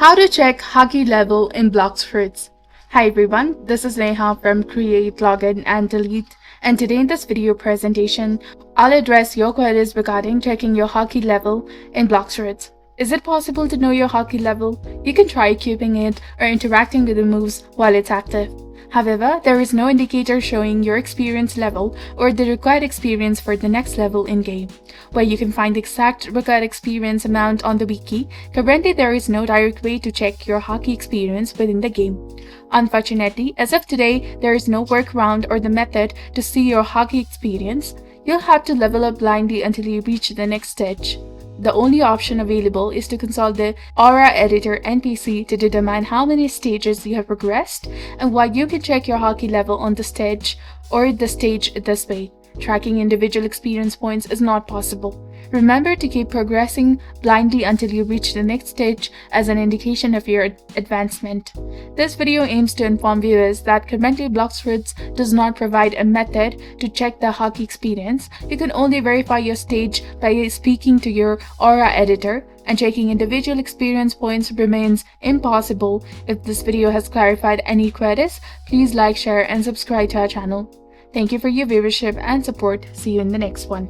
How to check Haki level in Blox Fruits. Hi everyone, this is Neha from Create, Login and Delete, and today in this video presentation, I'll address your queries regarding checking your Haki level in Blox Fruits. Is it possible to know your Haki level? You can try cubing it or interacting with the moves while it's active. However, there is no indicator showing your experience level or the required experience for the next level in-game. Where you can find the exact required experience amount on the wiki, currently there is no direct way to check your Haki experience within the game. Unfortunately, as of today, there is no workaround or the method to see your Haki experience. You'll have to level up blindly until you reach the next stage. The only option available is to consult the Aura Editor NPC to determine how many stages you have progressed and why you can check your Haki level on the stage or the stage this way. Tracking individual experience points is not possible. Remember to keep progressing blindly until you reach the next stage as an indication of your advancement. This video aims to inform viewers that currently Blox Fruits does not provide a method to check the Haki experience. You can only verify your stage by speaking to your Aura editor, and checking individual experience points remains impossible. If this video has clarified any queries, please like, share and subscribe to our channel. Thank you for your viewership and support. See you in the next one.